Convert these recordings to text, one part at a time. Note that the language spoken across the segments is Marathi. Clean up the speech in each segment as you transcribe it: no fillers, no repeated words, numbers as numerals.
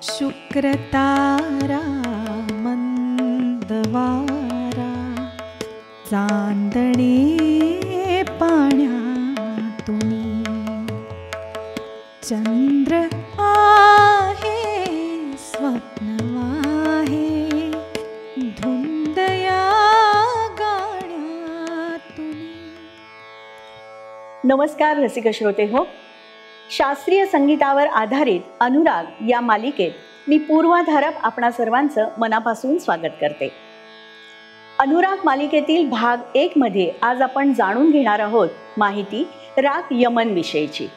शुक्रतारा मंदवारा चांदणे पाण्यातून चंद्र आहे स्वप्न आहे धुंदया गाण्यातून. नमस्कार रसिक श्रोते हो. शास्त्रीय संगीतावर आधारित अनुराग या मालिकेत मी पूर्वा धारप आपणा सर्वांचं मनापासून स्वागत करते. अनुराग मालिकेतील भाग 1 मध्ये आज आपण जाणून घेणार आहोत माहिती राग यमन विषयीची.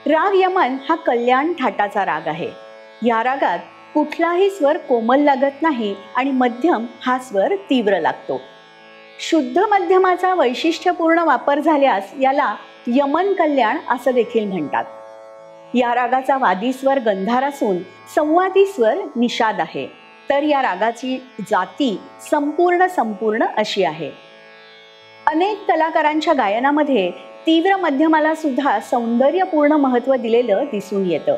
राग यमन हा कल्याण थाटाचा राग आहे. या रागात कुठलाही स्वर कोमल लागत नाही आणि मध्यम हा स्वर तीव्र लागतो. शुद्ध मध्यमाचा वैशिष्ट्यपूर्ण वापर झाल्यास याला यमन कल्याण असं देखील म्हणतात. या रागाचा वादी स्वर गंधार असून संवादी स्वर निषाद आहे. तर या रागाची जाती संपूर्ण अशी आहे. अनेक कलाकारांच्या गायनामध्ये तीव्र मध्यमाला सुद्धा सौंदर्यपूर्ण महत्त्व दिलेलं दिसून येतं.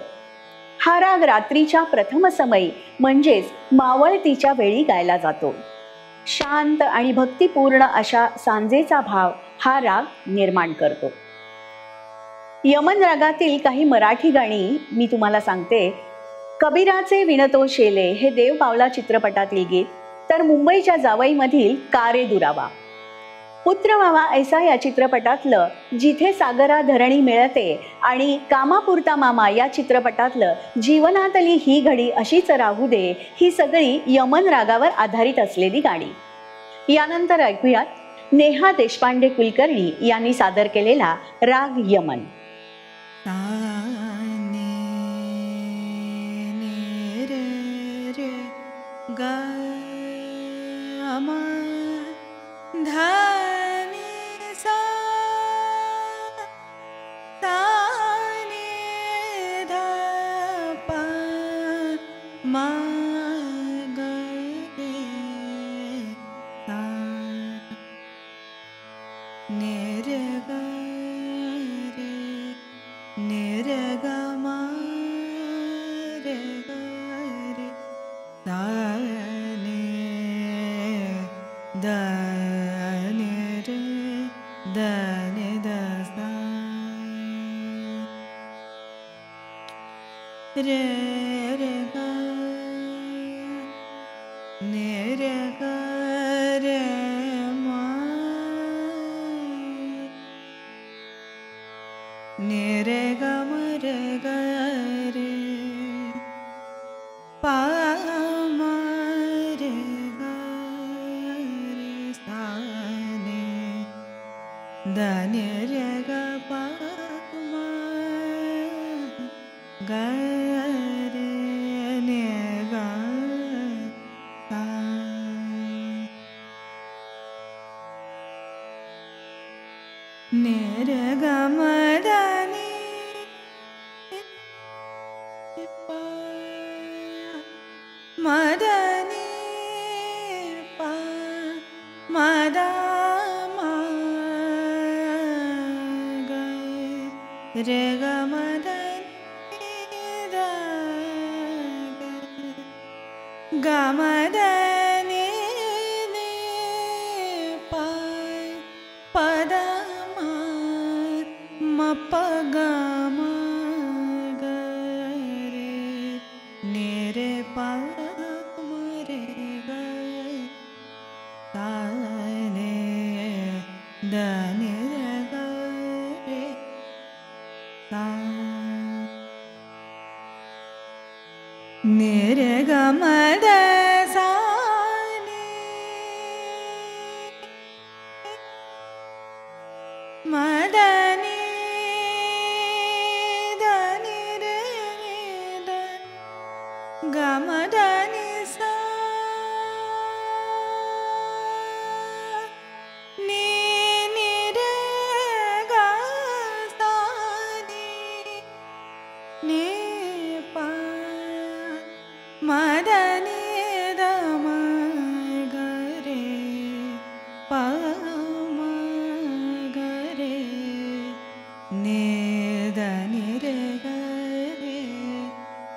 हा राग रात्रीच्या प्रथम समयी म्हणजेच मावळतीच्या वेळी गायला जातो. शांत आणि भक्तिपूर्ण अशा सांजेचा भाव हा राग निर्माण करतो. यमन रागातील काही मराठी गाणी मी तुम्हाला सांगते. कबीराचे विणतो शेले हे देव पावला चित्रपटातील गीत, तर मुंबईच्या जावईमधील का रे दुरावा. पुत्र व्हावा ऐसा या चित्रपटातलं जिथे सागरा धरणी मिळते आणि कामापुरता मामा या चित्रपटातलं जीवनातली ही घडी अशीच राहू दे ही सगळी यमन रागावर आधारित असलेली गाणी. यानंतर ऐकूयात नेहा देशपांडे कुलकर्णी यांनी सादर केलेला राग यमन.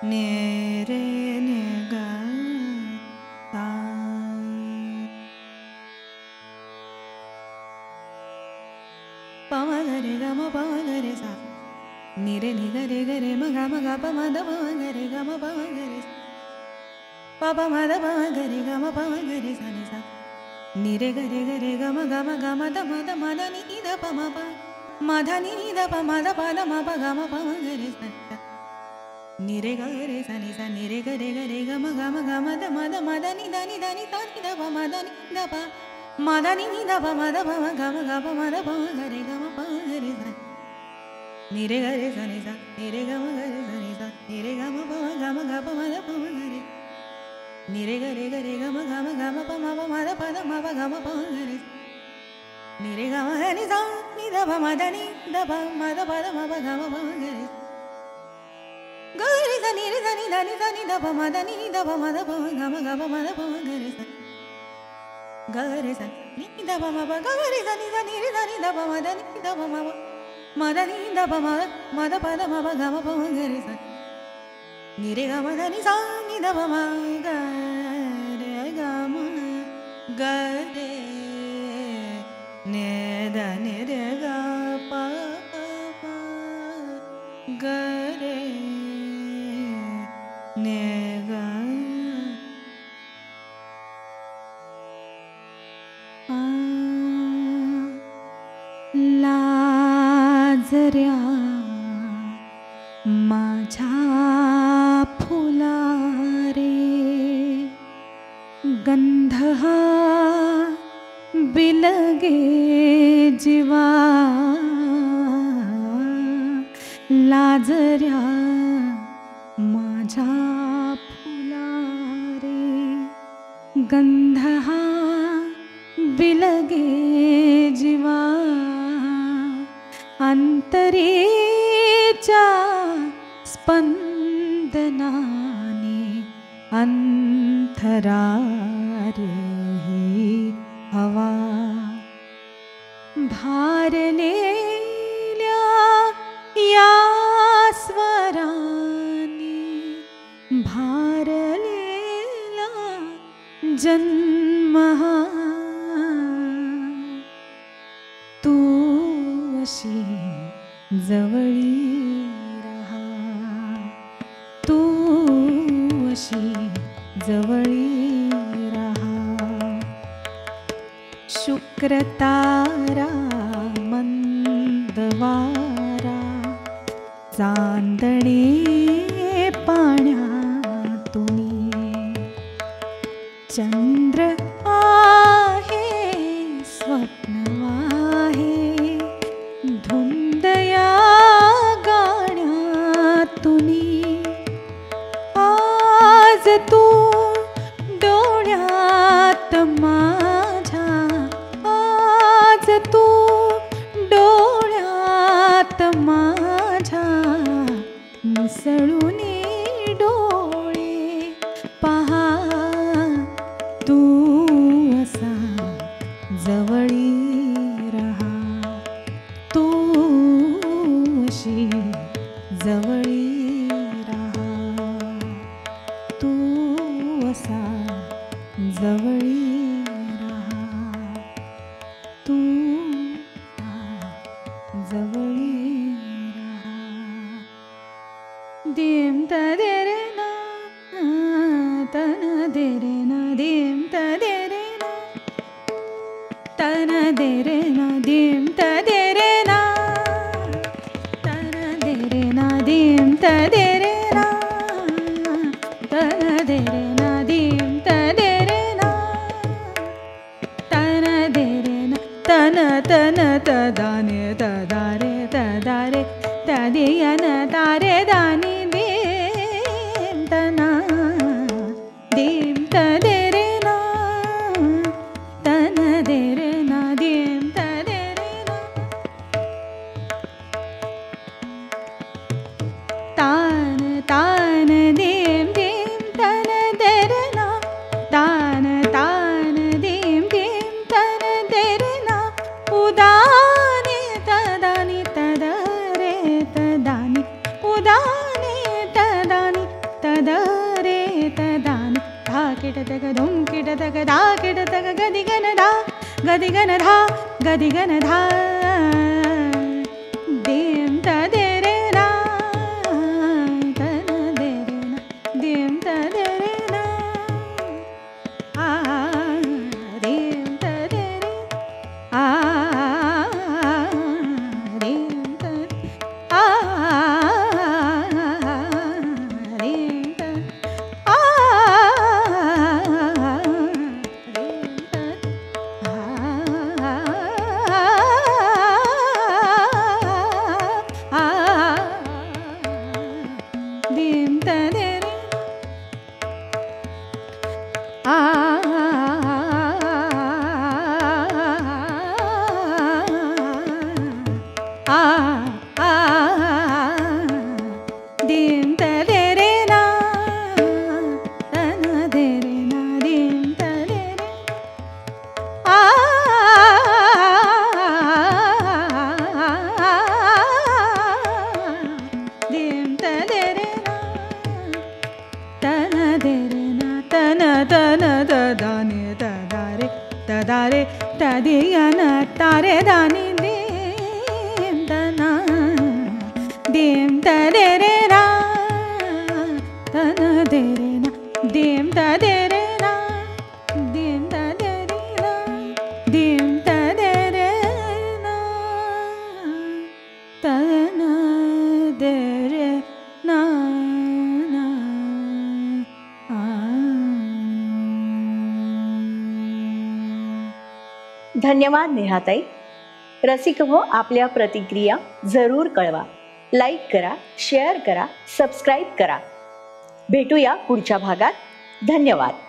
ने निरे नि ग रे ग रे म ग प म द प म ग रे ग म प म ग रे प प म द प म ग रे ग म प म ग रे सा नि सा निरे ग रे ग म ग म द म द नि द प म प म ध नि द प म द प द म प ग म प म ग रे सा निरे ग रे सा नि सा निरे ग रे ग म ग म द म द नि द नि द नि ता नि द प म द नि द प म द नि द प म द प म ग म द प म ग रे ग म प म ग रे सा निरे ग रे सा नि सा निरे ग म ग रे सा नि सा निरे ग म प म ग म द प म ग रे निरे ग म ग म प म द प द म प ग म प म ग रे निरे ग म द नि सा नि द प म द नि द प म द प द म प ग म प म ग रे ग रे सा नि दा नि द प म द नि द प म द प म ग म द प म ग रे सा ग रे सा नि द प म प ग रे सा नि दा नि रे दा नि द प म द नि द प म प म द नि द प म द प द म प ग म प म ग रे सा निरे ग म द नि सा नि द प म ग रे ग म ग रे ने द नि रे ग प म ग रे ने ग लाजऱ्या माझ्या फुला रे गंध हा बिलगे जीवा लाजऱ्या माझ्या फुला रे गंध हा बिलगे जीवा अंतरेच्या स्पंदनाने अंतरा रे हवा भारलेल्या या स्वराने भारलेला जन्म हा तू अशी जवळी रहा तू अशी जवळी रहा शुक्र तारा मंदवारा चांदणे पाण्यातून चंद्र आहे स्वप्न आहे धुंदया गाण्यातून आज तू डोळ्यात माझ्या आज तू डोळ्यात माझ्या मिसळून डोळे पहा तू असा जवळी रहा तू अशी जवळी रहा तू असा जवळी रहा तू जवळी रहा दीम तदे रे ना तन दे रे ना दीम तदे रे ना तन दे रे ना दीम तदे रे ना तन दे रे ना दीम तदे रे ना तन दे रे ना दीम तदे रे ना तन दे रे ना तन तन तदाने तदारे तदारे तदियन तारे दानी दीम तना दीम तदे रे ना तन दे रे ना दीम तदे रे ना तान तान दीम दीम तन दे रे ना तान तान दीम दीम तन दे रे ना उदाने तदानी तदरे तदानी उदाने तदानी तदरे तदानी धा किट तक धुम किट तक धा किट तक गदि गन धा गदि गन धा गदि गन धा दीम तदे रे ना dim ta de re na ta na de re na dim ta de re dim ta de re na ta na de re na ta na da da ni da da re ta di ya na ta re da ni dim ta na dim ta de re na ta na de re na dim ta de re na dim ta de re na dim ta de re na ta na de re na na धन्यवाद नेहाताई. रसिक हो, आपल्या प्रतिक्रिया जरूर कळवा. लाईक करा, शेअर करा, सबस्क्राईब करा. भेटूया पुढच्या भागात. धन्यवाद.